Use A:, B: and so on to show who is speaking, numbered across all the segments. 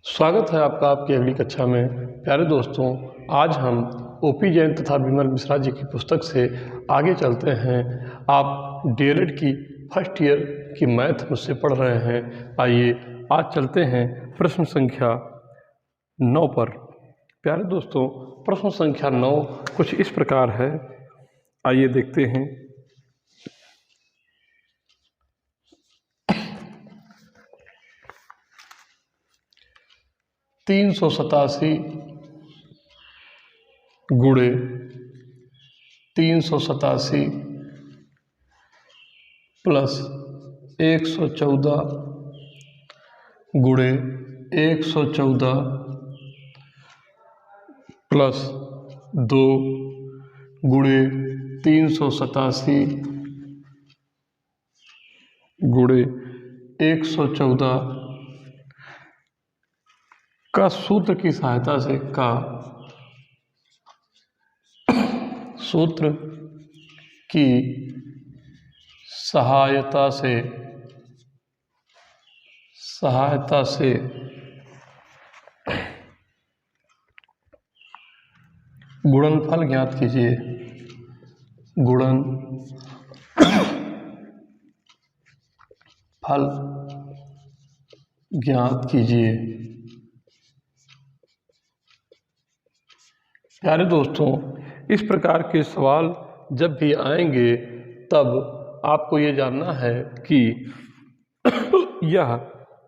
A: स्वागत है आपका आपकी अगली कक्षा में। प्यारे दोस्तों, आज हम ओपी जैन तथा विमल मिश्रा जी की पुस्तक से आगे चलते हैं। आप डीएलएड की फर्स्ट ईयर की मैथ मुझसे पढ़ रहे हैं। आइए आज चलते हैं प्रश्न संख्या 9 पर। प्यारे दोस्तों, प्रश्न संख्या 9 कुछ इस प्रकार है। आइए देखते हैं। तीन गुणे 387 प्लस 114 गुणे 114 प्लस 2 गुणे 387 गुणे 114 का सूत्र की सहायता से सूत्र की सहायता से गुणनफल ज्ञात कीजिए। गुणनफल ज्ञात कीजिए। प्यारे दोस्तों, इस प्रकार के सवाल जब भी आएंगे तब आपको ये जानना है कि यह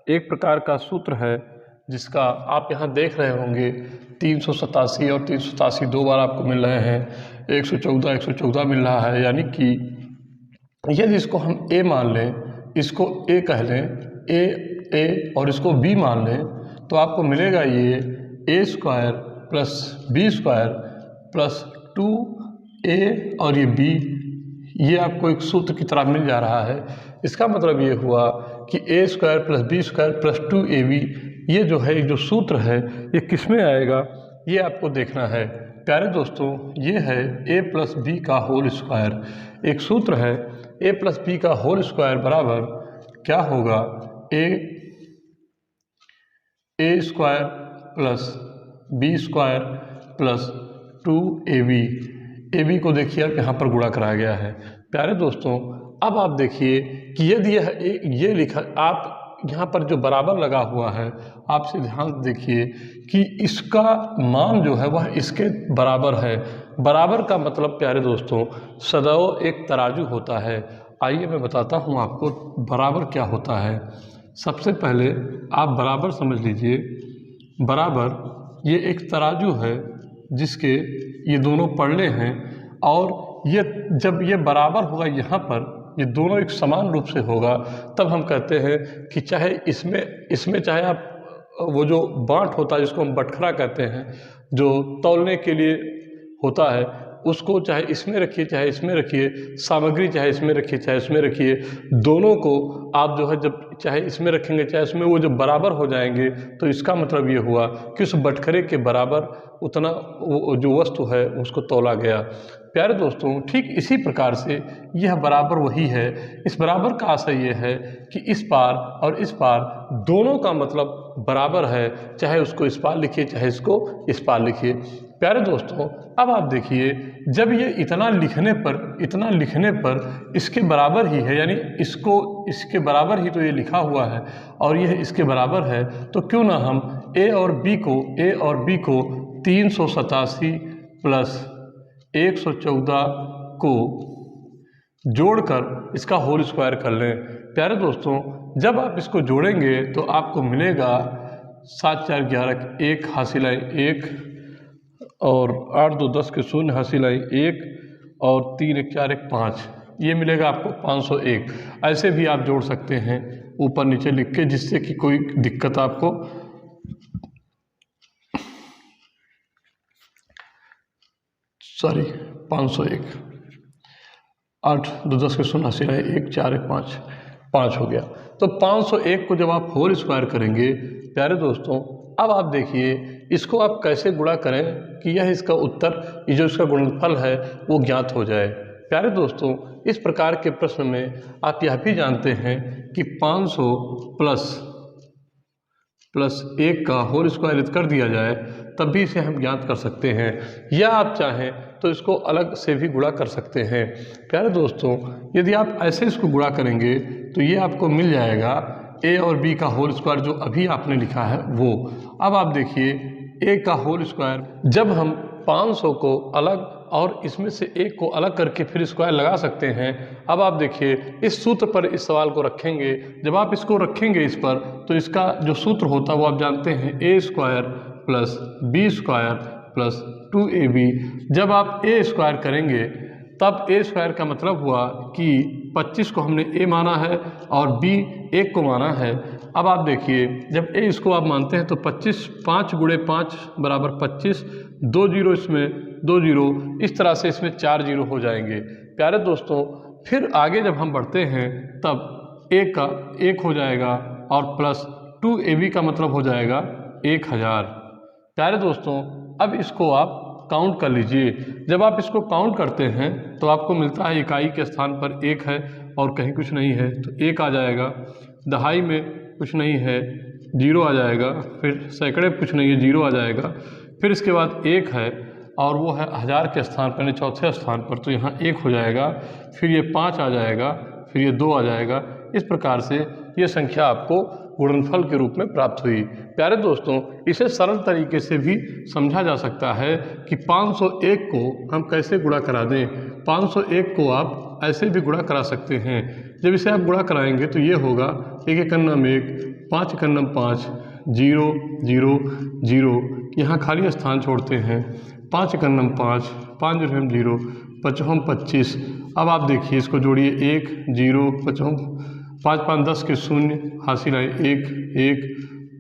A: एक प्रकार का सूत्र है जिसका आप यहाँ देख रहे होंगे 387 और 387 दो बार आपको मिल रहे हैं, 114 मिल रहा है। यानी कि यदि इसको हम a मान लें, इसको a कह लें, a और इसको b मान लें, तो आपको मिलेगा ये a square plus b square plus 2a और ये b, ये आपको एक सूत्र की तरह मिल जा रहा है। इसका मतलब ये हुआ कि a square plus b square plus 2ab ये जो है, जो सूत्र है, ये किस में आएगा ये आपको देखना है। प्यारे दोस्तों, ये है a प्लस बी का होल स्क्वायर। एक सूत्र है a प्लस बी का होल स्क्वायर बराबर क्या होगा, a square plus b square plus 2ab को देखिए आप यहाँ पर गुणा कराया गया है। प्यारे दोस्तों, अब आप देखिए कि यदि ये लिखा, आप यहाँ पर जो बराबर लगा हुआ है, आपसे ध्यान देखिए कि इसका मान जो है वह इसके बराबर है। बराबर का मतलब प्यारे दोस्तों सदैव एक तराजू होता है। आइए मैं बताता हूँ आपको बराबर क्या होता है। सबसे पहले आप बराबर समझ लीजिए। बराबर ये एक तराजू है जिसके ये दोनों पल्ले हैं, और ये जब ये बराबर होगा, यहाँ पर ये दोनों एक समान रूप से होगा, तब हम कहते हैं कि चाहे इसमें चाहे आप वो जो बाँट होता है जिसको हम बटखरा कहते हैं, जो तौलने के लिए होता है, उसको चाहे इसमें रखिए चाहे इसमें रखिए, सामग्री चाहे इसमें रखिए चाहे इसमें रखिए, दोनों को आप जो है जब चाहे इसमें रखेंगे चाहे इसमें, वो जब बराबर हो जाएंगे तो इसका मतलब ये हुआ कि उस बटखरे के बराबर उतना वो जो वस्तु है उसको तौला गया। प्यारे दोस्तों, ठीक इसी प्रकार से यह बराबर वही है। इस बराबर का आशय ये है कि इस पार और इस पार दोनों का मतलब बराबर है, चाहे उसको इस पार लिखिए चाहे इसको इस पार लिखिए। प्यारे दोस्तों, अब आप देखिए जब ये इतना लिखने पर इसके बराबर ही है, यानी इसके बराबर ही तो ये लिखा हुआ है और यह इसके बराबर है, तो क्यों ना हम a और b को 387 प्लस 114 को जोड़कर इसका होल स्क्वायर कर लें। प्यारे दोस्तों, जब आप इसको जोड़ेंगे तो आपको मिलेगा 7 4 11 1 हासिल आए 1 और 8 2 10 के शून्य हासिल आए 1 और 3 1 4 1 5, ये मिलेगा आपको 501। ऐसे भी आप जोड़ सकते हैं ऊपर नीचे लिख के, जिससे कि कोई दिक्कत आपको 501 8 2 10 के शून्य हासिल आए 1 4 1 5 हो गया। तो 501 को जब आप होल स्क्वायर करेंगे प्यारे दोस्तों, अब आप देखिए इसको आप कैसे गुणा करें कि यह इसका उत्तर, ये जो इसका गुणनफल है वो ज्ञात हो जाए। प्यारे दोस्तों, इस प्रकार के प्रश्न में आप यह भी जानते हैं कि 500 प्लस प्लस 1 का होल स्क्वायर यदि कर दिया जाए तब भी इसे हम ज्ञात कर सकते हैं, या आप चाहें तो इसको अलग से भी गुणा कर सकते हैं। प्यारे दोस्तों, यदि आप ऐसे इसको गुणा करेंगे तो ये आपको मिल जाएगा a और b का होल स्क्वायर जो अभी आपने लिखा है वो। अब आप देखिए a का होल स्क्वायर, जब हम 500 को अलग और इसमें से एक को अलग करके फिर स्क्वायर लगा सकते हैं। अब आप देखिए इस सूत्र पर इस सवाल को रखेंगे, जब आप इसको रखेंगे इस पर तो इसका जो सूत्र होता है वो आप जानते हैं, a square plus b square plus 2ab। जब आप a स्क्वायर करेंगे तब a स्क्वायर का मतलब हुआ कि 25 को हमने a माना है और b 1 को माना है। अब आप देखिए जब a इसको आप मानते हैं तो 25 5 गुणे 5 बराबर 25, 2 जीरो इसमें 2 जीरो, इस तरह से इसमें 4 जीरो हो जाएंगे। प्यारे दोस्तों, फिर आगे जब हम बढ़ते हैं तब a का 1 हो जाएगा और प्लस 2ab का मतलब हो जाएगा 1000। प्यारे दोस्तों, अब इसको आप काउंट कर लीजिए। जब आप इसको काउंट करते हैं तो आपको मिलता है इकाई के स्थान पर 1 है और कहीं कुछ नहीं है तो 1 आ जाएगा, दहाई में कुछ नहीं है 0 आ जाएगा, फिर सैकड़े में कुछ नहीं है 0 आ जाएगा, फिर इसके बाद 1 है और वो है हज़ार के स्थान पर, यानी चौथे स्थान पर, तो यहाँ 1 हो जाएगा, फिर ये 5 आ जाएगा, फिर ये 2 आ जाएगा। इस प्रकार से ये संख्या आपको गुणनफल के रूप में प्राप्त हुई। प्यारे दोस्तों, इसे सरल तरीके से भी समझा जा सकता है कि 501 को हम कैसे गुणा करा दें। 501 को आप ऐसे भी गुणा करा सकते हैं। जब इसे आप गुणा कराएंगे तो ये होगा 1 एकन्नम 1, 5 एकन्नम 5, 0 0 0, यहाँ खाली स्थान छोड़ते हैं, 5 एकन्नम 5, 5 जोड़ें 0, 5 25। अब आप देखिए इसको जोड़िए 1 0 5 5 10 के शून्य हासिल आए 1 1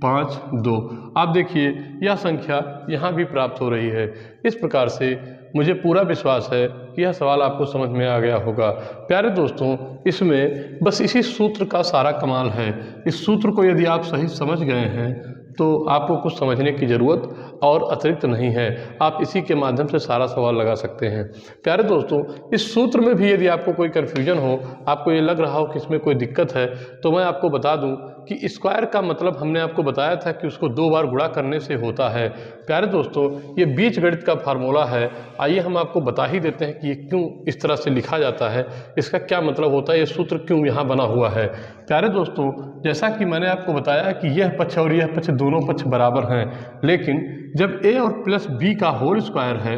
A: 5 2। आप देखिए यह संख्या यहाँ भी प्राप्त हो रही है। इस प्रकार से मुझे पूरा विश्वास है कि यह सवाल आपको समझ में आ गया होगा। प्यारे दोस्तों, इसमें बस इसी सूत्र का सारा कमाल है। इस सूत्र को यदि आप सही समझ गए हैं तो आपको कुछ समझने की ज़रूरत और अतिरिक्त नहीं है। आप इसी के माध्यम से सारा सवाल लगा सकते हैं। प्यारे दोस्तों, इस सूत्र में भी यदि आपको कोई कन्फ्यूजन हो, आपको ये लग रहा हो कि इसमें कोई दिक्कत है, तो मैं आपको बता दूं कि स्क्वायर का मतलब हमने आपको बताया था कि उसको 2 बार गुणा करने से होता है। प्यारे दोस्तों, ये बीजगणित का फार्मूला है। आइए हम आपको बता ही देते हैं कि ये क्यों इस तरह से लिखा जाता है, इसका क्या मतलब होता है, ये सूत्र क्यों यहाँ बना हुआ है। प्यारे दोस्तों, जैसा कि मैंने आपको बताया कि यह पक्ष और यह पक्ष दोनों पक्ष बराबर हैं, लेकिन जब a और प्लस b का होल स्क्वायर है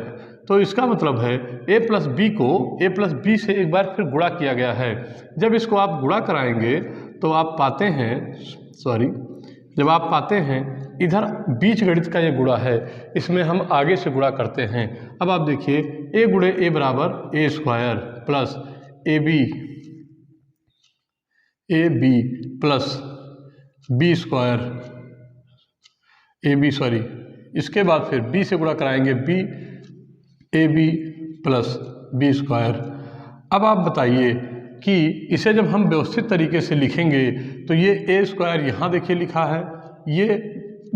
A: तो इसका मतलब है a प्लस b को a प्लस b से एक बार फिर गुणा किया गया है। जब इसको आप गुणा कराएंगे तो आप पाते हैं, जब आप पाते हैं इधर बीजगणित का ये गुणा है, इसमें हम आगे से गुणा करते हैं। अब आप देखिए a गुणे a बराबर a square plus ab plus b square इसके बाद फिर b से गुणा कराएंगे b ab plus b square. अब आप बताइए कि इसे जब हम व्यवस्थित तरीके से लिखेंगे तो ये a स्क्वायर यहाँ देखिए लिखा है, ये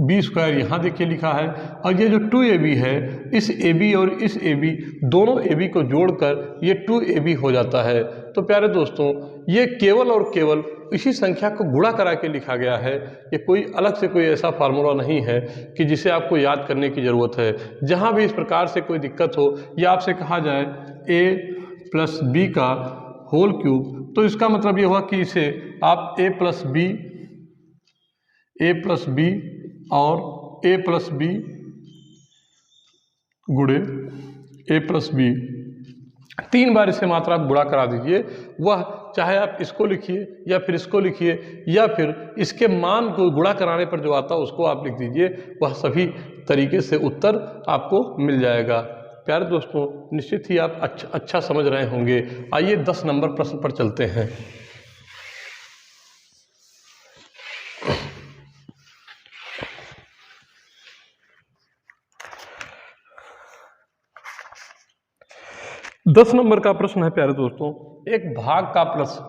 A: b स्क्वायर यहाँ देखिए लिखा है, और ये जो 2ab है, इस ab और इस ab दोनों ab को जोड़कर ये 2ab हो जाता है। तो प्यारे दोस्तों, ये केवल और केवल इसी संख्या को गुणा करा के लिखा गया है। ये कोई अलग से कोई ऐसा फार्मूला नहीं है कि जिसे आपको याद करने की ज़रूरत है। जहाँ भी इस प्रकार से कोई दिक्कत हो या आपसे कहा जाए a प्लस b का होल क्यूब, तो इसका मतलब ये हुआ कि इसे आप a प्लस b और a प्लस b गुणे a प्लस b 3 बार इसे मात्रा आप गुणा करा दीजिए। वह चाहे आप इसको लिखिए या फिर इसको लिखिए या फिर इसके मान को गुणा कराने पर जो आता है उसको आप लिख दीजिए, वह सभी तरीके से उत्तर आपको मिल जाएगा। प्यारे दोस्तों, निश्चित ही आप अच्छा समझ रहे होंगे। आइए 10 नंबर प्रश्न पर चलते हैं। दस नंबर का प्रश्न है प्यारे दोस्तों, एक भाग का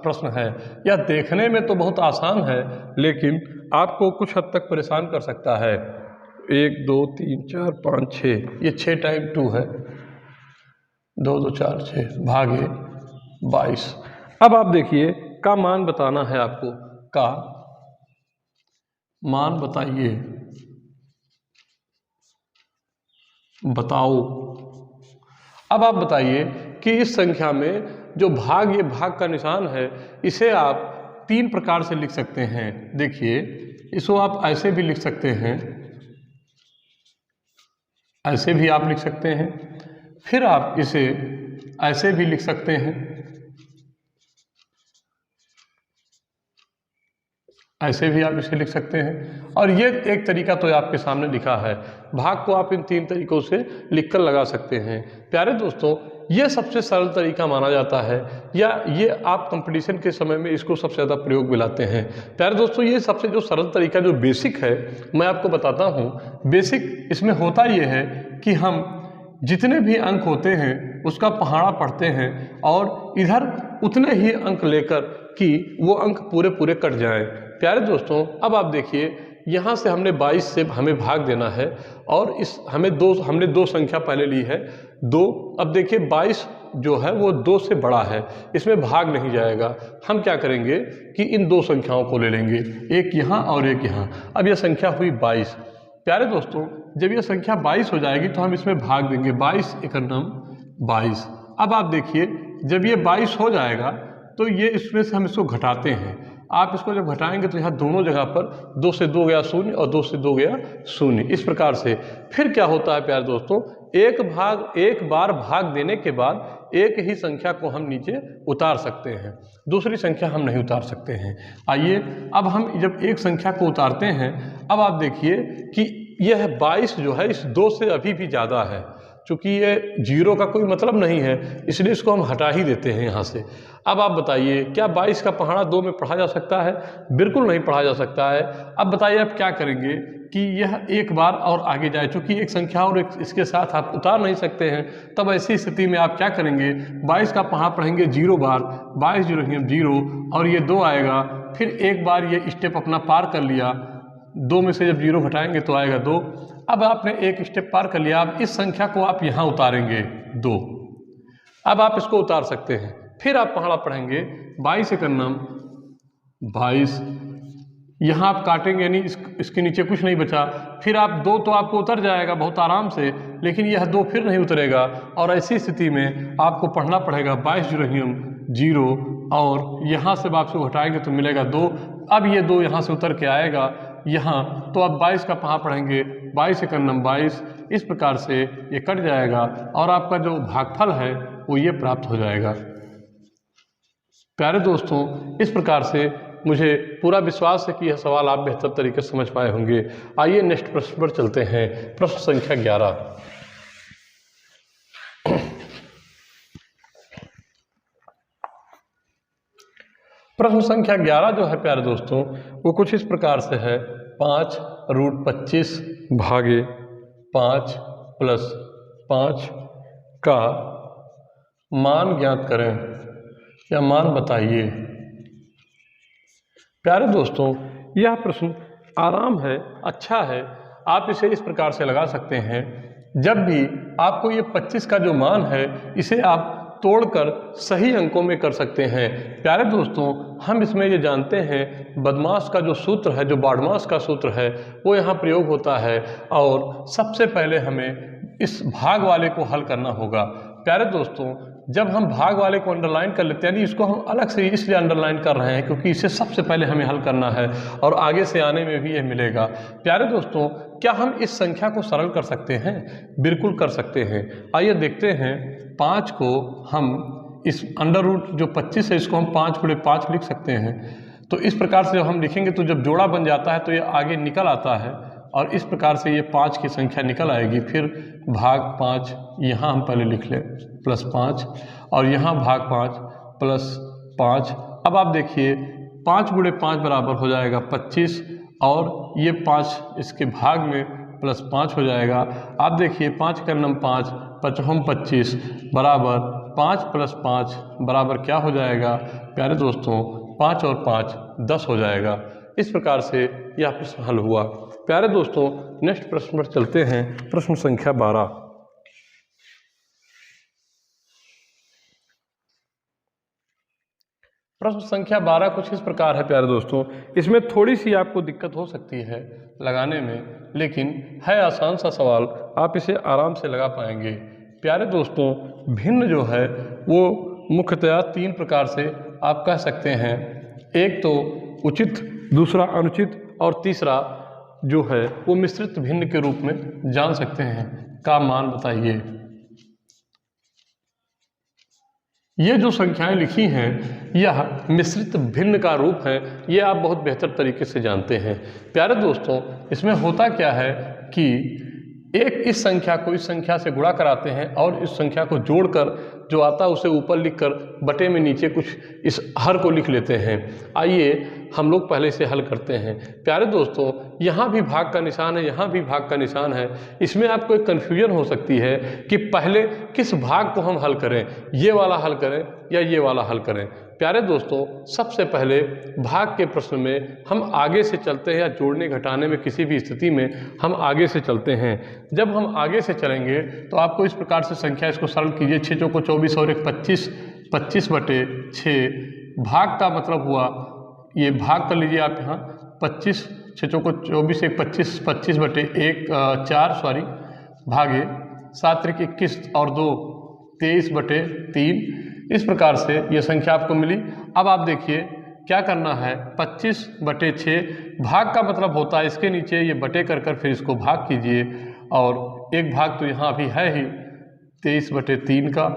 A: प्रश्न है। यह देखने में तो बहुत आसान है लेकिन आपको कुछ हद तक परेशान कर सकता है। 1 2 3 4 5 6, ये 6 टाइम 2 है, 2 2 4 6 भागे 22। अब आप देखिए का मान बताना है आपको, का मान बताइए, बताओ। अब आप बताइए कि इस संख्या में जो भाग, ये भाग का निशान है, इसे आप 3 प्रकार से लिख सकते हैं। देखिए, इसको आप ऐसे भी लिख सकते हैं, ऐसे भी आप लिख सकते हैं, फिर आप इसे ऐसे भी लिख सकते हैं, ऐसे भी आप इसे लिख सकते हैं, और ये एक तरीका तो आपके सामने लिखा है। भाग को आप इन 3 तरीकों से लिखकर लगा सकते हैं। प्यारे दोस्तों, ये सबसे सरल तरीका माना जाता है, या ये आप कंपटीशन के समय में इसको सबसे ज़्यादा प्रयोग में लाते हैं। प्यारे दोस्तों, ये सबसे जो सरल तरीका, जो बेसिक है, मैं आपको बताता हूँ। बेसिक इसमें होता ये है कि हम जितने भी अंक होते हैं उसका पहाड़ा पढ़ते हैं, और इधर उतने ही अंक लेकर कि वो अंक पूरे पूरे कट जाएं। प्यारे दोस्तों, अब आप देखिए, यहाँ से हमने 22 से हमें भाग देना है, और इस हमने दो संख्या पहले ली है 2। अब देखिए 22 जो है वो 2 से बड़ा है, इसमें भाग नहीं जाएगा। हम क्या करेंगे कि इन 2 संख्याओं को ले लेंगे, एक यहाँ और एक यहाँ। अब यह संख्या हुई 22। प्यारे दोस्तों, जब यह संख्या 22 हो जाएगी तो हम इसमें भाग देंगे, 22 एकम 22। अब आप देखिए, जब ये 22 हो जाएगा तो ये इसमें से हम इसको घटाते हैं। आप इसको जब घटाएंगे तो यहाँ दोनों जगह पर 2 से 2 गया 0 और 2 से 2 गया 0, इस प्रकार से। फिर क्या होता है प्यारे दोस्तों, एक बार भाग देने के बाद एक ही संख्या को हम नीचे उतार सकते हैं, दूसरी संख्या हम नहीं उतार सकते हैं। आइए, अब हम जब एक संख्या को उतारते हैं, अब आप देखिए कि यह 22 जो है इस 2 से अभी भी ज़्यादा है। चूँकि ये 0 का कोई मतलब नहीं है, इसलिए इसको हम हटा ही देते हैं यहाँ से। अब आप बताइए, क्या 22 का पहाड़ा 2 में पढ़ा जा सकता है? बिल्कुल नहीं पढ़ा जा सकता है। अब बताइए, आप क्या करेंगे कि यह एक बार और आगे जाए, चूँकि एक संख्या और इसके साथ आप उतार नहीं सकते हैं। तब ऐसी स्थिति में आप क्या करेंगे, 22 का पहाड़ा पढ़ेंगे 0 बार, 22 0 0, और ये 2 आएगा। फिर एक बार ये स्टेप अपना पार कर लिया, 2 में से जब 0 घटाएंगे तो आएगा 2। अब आपने एक स्टेप पार कर लिया, अब इस संख्या को आप यहाँ उतारेंगे 2। अब आप इसको उतार सकते हैं। फिर आप पहाड़ा पढ़ेंगे 22 एकम 22, यहाँ आप काटेंगे नहीं, इसके नीचे कुछ नहीं बचा। फिर आप 2 तो आपको उतर जाएगा बहुत आराम से, लेकिन यह 2 फिर नहीं उतरेगा, और ऐसी स्थिति में आपको पढ़ना पड़ेगा 22 0, और यहाँ से आप इसको घटाएंगे तो मिलेगा 2। अब ये 2 यहाँ से उतर के आएगा यहाँ, तो आप 22 का पहाड़ा पढ़ेंगे 22 एकम 22, इस प्रकार से ये कट जाएगा, और आपका जो भागफल है वो ये प्राप्त हो जाएगा। प्यारे दोस्तों, इस प्रकार से मुझे पूरा विश्वास है कि यह सवाल आप बेहतर तरीके से समझ पाए होंगे। आइए नेक्स्ट प्रश्न पर चलते हैं, प्रश्न संख्या 11। प्रश्न संख्या 11 जो है प्यारे दोस्तों, वो कुछ इस प्रकार से है, 5√25 भागे 5 + 5 का मान ज्ञात करें, या मान बताइए। प्यारे दोस्तों, यह प्रश्न आराम है, अच्छा है। आप इसे इस प्रकार से लगा सकते हैं, जब भी आपको ये 25 का जो मान है, इसे आप तोड़कर सही अंकों में कर सकते हैं। प्यारे दोस्तों, हम इसमें ये जानते हैं, बदमाश का जो सूत्र है, जो बाडमास का सूत्र है, वो यहाँ प्रयोग होता है, और सबसे पहले हमें इस भाग वाले को हल करना होगा। प्यारे दोस्तों, जब हम भाग वाले को अंडरलाइन कर लेते हैं, यानी इसको हम अलग से इसलिए अंडरलाइन कर रहे हैं क्योंकि इसे सबसे पहले हमें हल करना है, और आगे से आने में भी यह मिलेगा। प्यारे दोस्तों, क्या हम इस संख्या को सरल कर सकते हैं? बिल्कुल कर सकते हैं। आइए देखते हैं, 5 को हम इस अंडर रूट जो 25 है, इसको हम 5 × 5 लिख सकते हैं। तो इस प्रकार से जब हम लिखेंगे तो जब जोड़ा बन जाता है तो ये आगे निकल आता है, और इस प्रकार से ये 5 की संख्या निकल आएगी। फिर भाग 5 यहाँ हम पहले लिख लें +5, और यहाँ भाग 5 +5। अब आप देखिए 5 × 5 बराबर हो जाएगा 25, और ये 5 इसके भाग में +5 हो जाएगा। आप देखिए 5 एकम 5, 5 25 बराबर 5 + 5 बराबर क्या हो जाएगा प्यारे दोस्तों, 5 और 5 10 हो जाएगा। इस प्रकार से यह प्रश्न हल हुआ। प्यारे दोस्तों, नेक्स्ट प्रश्न पर चलते हैं, प्रश्न संख्या 12। प्रश्न संख्या 12 कुछ इस प्रकार है प्यारे दोस्तों। इसमें थोड़ी सी आपको दिक्कत हो सकती है लगाने में, लेकिन है आसान सा सवाल, आप इसे आराम से लगा पाएंगे। प्यारे दोस्तों, भिन्न जो है वो मुख्यतया 3 प्रकार से आप कह सकते हैं। एक तो उचित, दूसरा अनुचित और तीसरा जो है वो मिश्रित भिन्न के रूप में जान सकते हैं। का मान बताइए। ये जो संख्याएं लिखी हैं यह मिश्रित भिन्न का रूप है, ये आप बहुत बेहतर तरीके से जानते हैं। प्यारे दोस्तों, इसमें होता क्या है कि एक इस संख्या को इस संख्या से गुणा कराते हैं और इस संख्या को जोड़कर जो आता है उसे ऊपर लिखकर बटे में नीचे कुछ इस हर को लिख लेते हैं। आइए हम लोग पहले से हल करते हैं। प्यारे दोस्तों, यहाँ भी भाग का निशान है, यहाँ भी भाग का निशान है। इसमें आपको एक कन्फ्यूजन हो सकती है कि पहले किस भाग को हम हल करें, ये वाला हल करें या ये वाला हल करें। प्यारे दोस्तों, सबसे पहले भाग के प्रश्न में हम आगे से चलते हैं, या जोड़ने घटाने में किसी भी स्थिति में हम आगे से चलते हैं। जब हम आगे से चलेंगे तो आपको इस प्रकार से संख्या, इसको सरल कीजिए, 6 चौको 24 और 1 25, 25 बटे 6। भाग का मतलब हुआ, ये भाग कर लीजिए आप यहाँ 25, 6 चौको 24, 1 25, 25 बटे 1 4 सॉरी भागे 7 त्रिक 21 और 2 23 बटे 3। इस प्रकार से ये संख्या आपको मिली। अब आप देखिए क्या करना है, 25 बटे 6 भाग का मतलब होता है इसके नीचे ये बटे कर फिर इसको भाग कीजिए, और एक भाग तो यहाँ अभी है ही 23 बटे 3 का।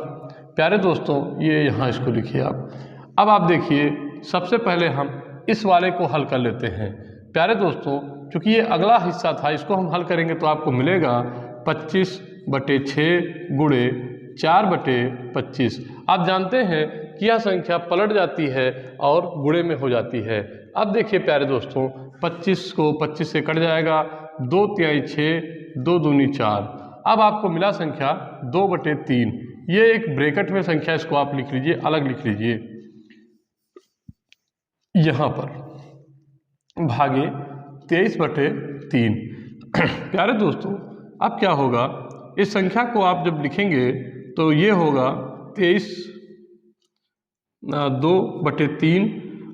A: प्यारे दोस्तों, ये यहाँ इसको लिखिए आप। अब आप देखिए सबसे पहले हम इस वाले को हल कर लेते हैं। प्यारे दोस्तों, चूँकि ये अगला हिस्सा था, इसको हम हल करेंगे तो आपको मिलेगा 25 बटे 6 गुणे 4 बटे 25। आप जानते हैं कि यह संख्या पलट जाती है और गुणे में हो जाती है। अब देखिए प्यारे दोस्तों, 25 को 25 से कट जाएगा, 2 तिहाई 6, 2 दूनी 4। अब आपको मिला संख्या 2 बटे 3। ये एक ब्रैकेट में संख्या, इसको आप लिख लीजिए, अलग लिख लीजिए यहाँ पर, भागे 23 बटे 3। प्यारे दोस्तों, अब क्या होगा, इस संख्या को आप जब लिखेंगे तो ये होगा 23 2 बटे 3,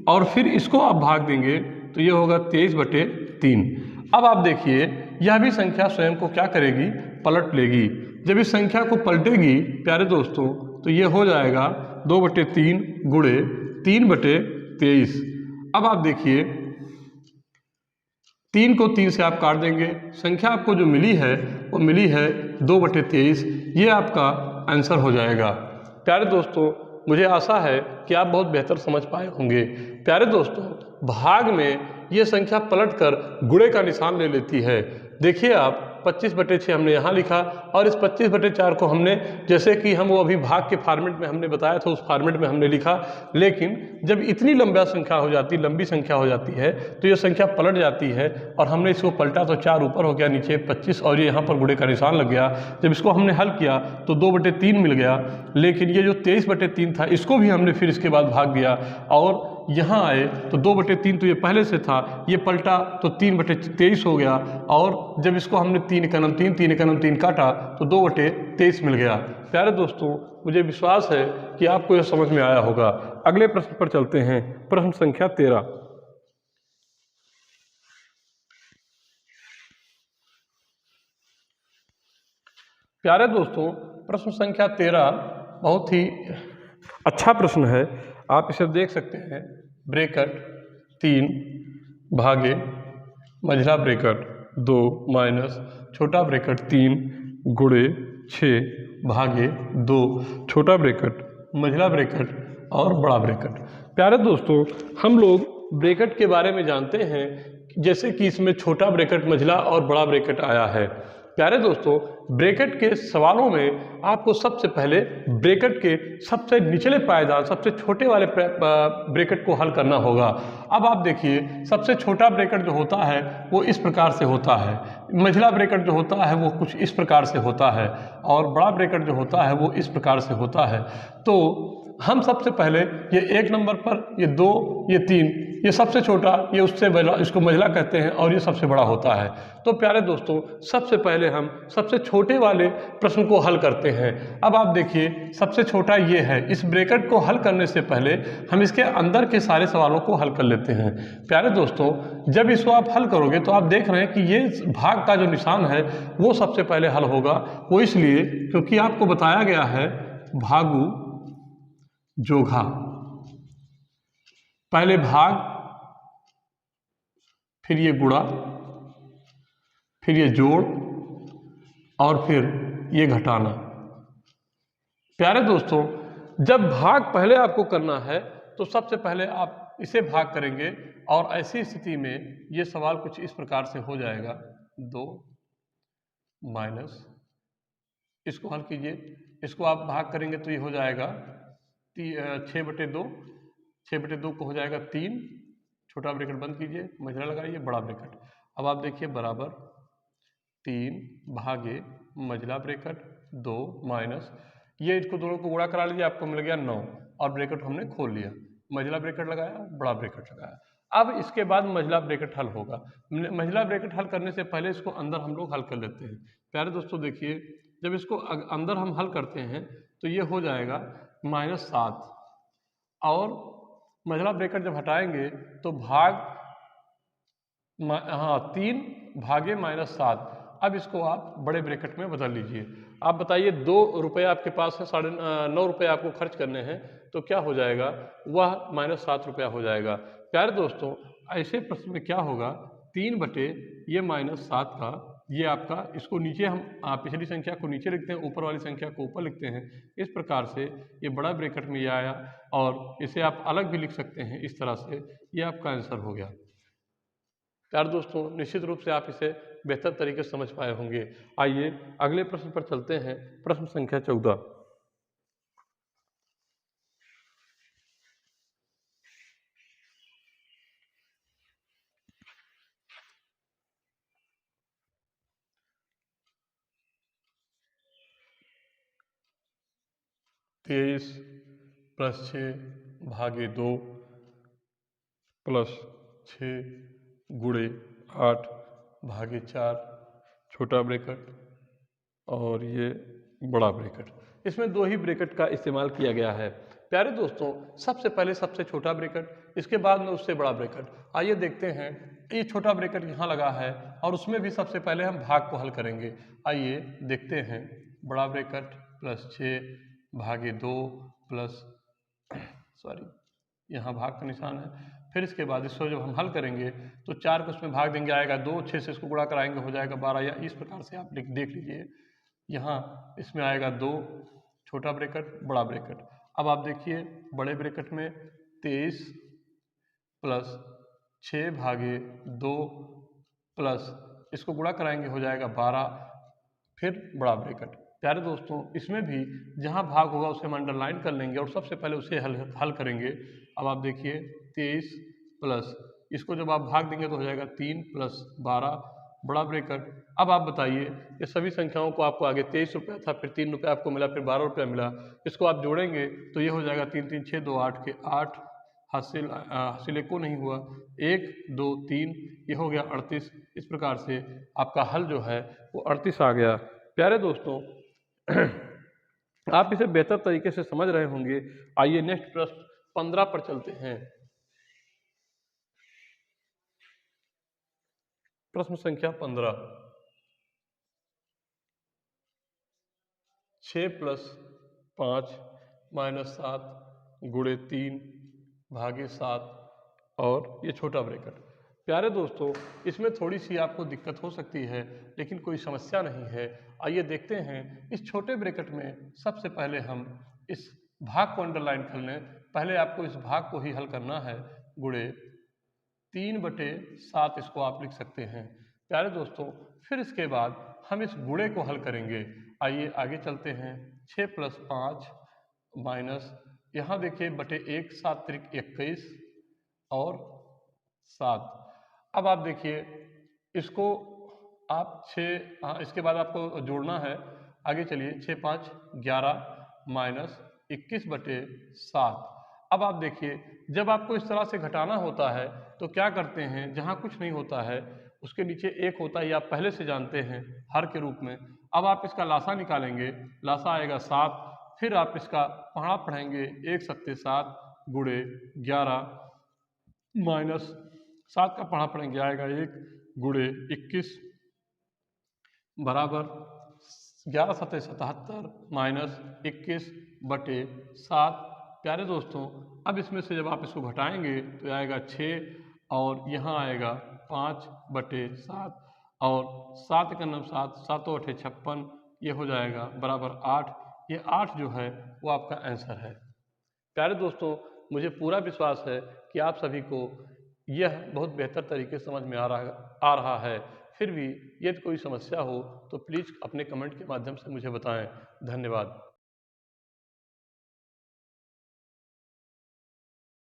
A: और फिर इसको आप भाग देंगे तो ये होगा 23 बटे 3। अब आप देखिए यह भी संख्या स्वयं को क्या करेगी, पलट लेगी। जब इस संख्या को पलटेगी प्यारे दोस्तों तो ये हो जाएगा 2 बटे 3 गुणे 3 बटे 23। अब आप देखिए 3 को 3 से आप काट देंगे, संख्या आपको जो मिली है वो मिली है 2 बटे 23। ये आपका आंसर हो जाएगा। प्यारे दोस्तों, मुझे आशा है कि आप बहुत बेहतर समझ पाए होंगे। प्यारे दोस्तों, भाग में ये संख्या पलटकर गुणे का निशान ले लेती है। देखिए आप 25 बटे 6 हमने यहाँ लिखा, और इस 25 बटे 4 को हमने, जैसे कि हम वो अभी भाग के फॉर्मेट में हमने बताया था, उस फॉर्मेट में हमने लिखा। लेकिन जब इतनी लंबी संख्या हो जाती है तो ये संख्या पलट जाती है, और हमने इसको पलटा तो 4 ऊपर हो गया, नीचे 25, और ये यहाँ पर गुणे का निशान लग गया। जब इसको हमने हल किया तो 2 बटे 3 मिल गया, लेकिन ये जो 23 बटे 3 था इसको भी हमने फिर इसके बाद भाग दिया, और यहाँ आए तो 2 बटे 3 तो ये पहले से था, ये पलटा तो 3 बटे 23 हो गया, और जब इसको हमने 3 एकनम 3 काटा तो 2 बटे 23 मिल गया। प्यारे दोस्तों, मुझे विश्वास है कि आपको यह समझ में आया होगा। अगले प्रश्न पर चलते हैं, प्रश्न संख्या 13। प्यारे दोस्तों, प्रश्न संख्या 13 बहुत ही अच्छा प्रश्न है। आप इसे देख सकते हैं, ब्रैकेट 3 भागे मझला ब्रैकेट 2 माइनस छोटा ब्रैकेट 3 गुणे 6 भागे 2 छोटा ब्रैकेट मझला ब्रैकेट और बड़ा ब्रैकेट। प्यारे दोस्तों, हम लोग ब्रैकेट के बारे में जानते हैं, जैसे कि इसमें छोटा ब्रैकेट, मझला और बड़ा ब्रैकेट आया है। प्यारे दोस्तों, ब्रैकेट के सवालों में आपको सबसे पहले ब्रैकेट के सबसे निचले पायदान, सबसे छोटे वाले ब्रैकेट को हल करना होगा। अब आप देखिए, सबसे छोटा ब्रैकेट जो होता है वो इस प्रकार से होता है, मझला ब्रैकेट जो होता है वो कुछ इस प्रकार से होता है, और बड़ा ब्रैकेट जो होता है वो इस प्रकार से होता है। तो हम सबसे पहले ये 1 नंबर पर, ये 2, ये 3, ये सबसे छोटा, ये उससे बड़ा, इसको मंझला कहते हैं, और ये सबसे बड़ा होता है। तो प्यारे दोस्तों, सबसे पहले हम सबसे छोटे वाले प्रश्न को हल करते हैं। अब आप देखिए, सबसे छोटा ये है। इस ब्रैकेट को हल करने से पहले हम इसके अंदर के सारे सवालों को हल कर लेते हैं। प्यारे दोस्तों, जब इसको आप हल करोगे तो आप देख रहे हैं कि ये भाग का जो निशान है वो सबसे पहले हल होगा। वो इसलिए क्योंकि आपको बताया गया है भागु जोघा, पहले भाग, फिर ये गुणा, फिर ये जोड़, और फिर ये घटाना। प्यारे दोस्तों, जब भाग पहले आपको करना है तो सबसे पहले आप इसे भाग करेंगे, और ऐसी स्थिति में ये सवाल कुछ इस प्रकार से हो जाएगा। 2 माइनस, इसको हल कीजिए, इसको आप भाग करेंगे तो ये हो जाएगा 6/2, 6/2 को हो जाएगा 3, छोटा ब्रैकेट बंद कीजिए, मंझला लगाइए, बड़ा ब्रैकेट। अब आप देखिए बराबर 3 भागे मंझला ब्रैकेट 2 माइनस, ये इसको दोनों को गुणा करा लीजिए, आपको मिल गया 9, और ब्रैकेट हमने खोल लिया, मंझला ब्रैकेट लगाया, बड़ा ब्रैकेट लगाया। अब इसके बाद मंझला ब्रैकेट हल होगा। मंझला ब्रैकेट हल करने से पहले इसको अंदर हम लोग हल कर लेते हैं। प्यारे दोस्तों देखिए, जब इसको अंदर हम हल करते हैं तो ये हो जाएगा -7, और मंझला ब्रैकेट जब हटाएंगे तो भाग 3 भागे -7। अब इसको आप बड़े ब्रैकेट में बदल लीजिए। आप बताइए, 2 रुपये आपके पास है, 9.5 रुपये आपको खर्च करने हैं, तो क्या हो जाएगा, वह -7 रुपया हो जाएगा। प्यारे दोस्तों, ऐसे प्रश्न में क्या होगा, 3 बटे ये -7 का, ये आपका, इसको नीचे हम पिछली संख्या को नीचे लिखते हैं, ऊपर वाली संख्या को ऊपर लिखते हैं। इस प्रकार से ये बड़ा ब्रैकेट में ये आया, और इसे आप अलग भी लिख सकते हैं इस तरह से। ये आपका आंसर हो गया। यार दोस्तों, निश्चित रूप से आप इसे बेहतर तरीके से समझ पाए होंगे। आइए अगले प्रश्न पर चलते हैं, प्रश्न संख्या 14। तेईस + 6 भागे 2 + 6 गुणे 8 भागे 4, छोटा ब्रैकेट, और ये बड़ा ब्रैकेट। इसमें 2 ही ब्रैकेट का इस्तेमाल किया गया है। प्यारे दोस्तों, सबसे पहले सबसे छोटा ब्रैकेट, इसके बाद में उससे बड़ा ब्रैकेट। आइए देखते हैं, ये छोटा ब्रैकेट यहाँ लगा है, और उसमें भी सबसे पहले हम भाग को हल करेंगे। आइए देखते हैं, बड़ा ब्रैकेट +6 भागे 2 प्लस सॉरी, यहाँ भाग का निशान है। फिर इसके बाद इसको जब हम हल करेंगे तो 4 को उसमें भाग देंगे, आएगा 2, 6 से इसको गुणा कराएंगे, हो जाएगा 12, या इस प्रकार से आप देख लीजिए। यहाँ इसमें आएगा 2, छोटा ब्रैकेट, बड़ा ब्रैकेट। अब आप देखिए, बड़े ब्रैकेट में 23 + 6 भागे 2 प्लस, इसको गुणा कराएंगे, हो जाएगा 12, फिर बड़ा ब्रैकेट। प्यारे दोस्तों, इसमें भी जहाँ भाग होगा उसे हम अंडरलाइन कर लेंगे, और सबसे पहले उसे हल करेंगे। अब आप देखिए, 23 प्लस, इसको जब आप भाग देंगे तो हो जाएगा 3 + 12, बड़ा ब्रैकेट। अब आप बताइए, ये सभी संख्याओं को आपको आगे 23 रुपया था, फिर 3 रुपया आपको मिला, फिर 12 रुपया मिला, इसको आप जोड़ेंगे तो ये हो जाएगा 3 3 6 2 8 के 8, हासिल को नहीं हुआ, 1 2 3, ये हो गया 38। इस प्रकार से आपका हल जो है वो 38 आ गया। प्यारे दोस्तों, आप इसे बेहतर तरीके से समझ रहे होंगे। आइए नेक्स्ट प्रश्न 15 पर चलते हैं। प्रश्न संख्या 15, 6 + 5 - 7 गुणे 3 भागे 7, और ये छोटा ब्रैकेट। प्यारे दोस्तों, इसमें थोड़ी सी आपको दिक्कत हो सकती है, लेकिन कोई समस्या नहीं है। आइए देखते हैं, इस छोटे ब्रैकेट में सबसे पहले हम इस भाग को अंडरलाइन कर लें। पहले आपको इस भाग को ही हल करना है, गुणे 3/7, इसको आप लिख सकते हैं। प्यारे दोस्तों, फिर इसके बाद हम इस गुणे को हल करेंगे। आइए आगे चलते हैं। 6 + 5 माइनस, यहाँ देखिए बटे 1, 7 त्रिक 21 और 7। अब आप देखिए, इसको आप 6, इसके बाद आपको जोड़ना है। आगे चलिए, 6 5 11 - 21/7। अब आप देखिए, जब आपको इस तरह से घटाना होता है तो क्या करते हैं, जहाँ कुछ नहीं होता है उसके नीचे एक होता है, ये आप पहले से जानते हैं हर के रूप में। अब आप इसका लासा निकालेंगे, लासा आएगा 7, फिर आप इसका पहाड़ा पढ़ेंगे, 1 सत्ते 7 गुणे 11 माइनस 7 का पहाड़ा पढ़ेंगे आएगा 1 गुणे 21 बराबर 11 सत्ते 77 माइनस 21/7। प्यारे दोस्तों, अब इसमें से जब आप इसको घटाएंगे तो आएगा 6 और यहाँ आएगा 5/7 और 7 का नाम 7, 7 8 56, ये हो जाएगा बराबर 8। ये 8 जो है वो आपका आंसर है। प्यारे दोस्तों, मुझे पूरा विश्वास है कि आप सभी को यह बहुत बेहतर तरीके से समझ में आ रहा है। फिर भी यदि कोई समस्या हो तो प्लीज़ अपने कमेंट के माध्यम से मुझे बताएं। धन्यवाद।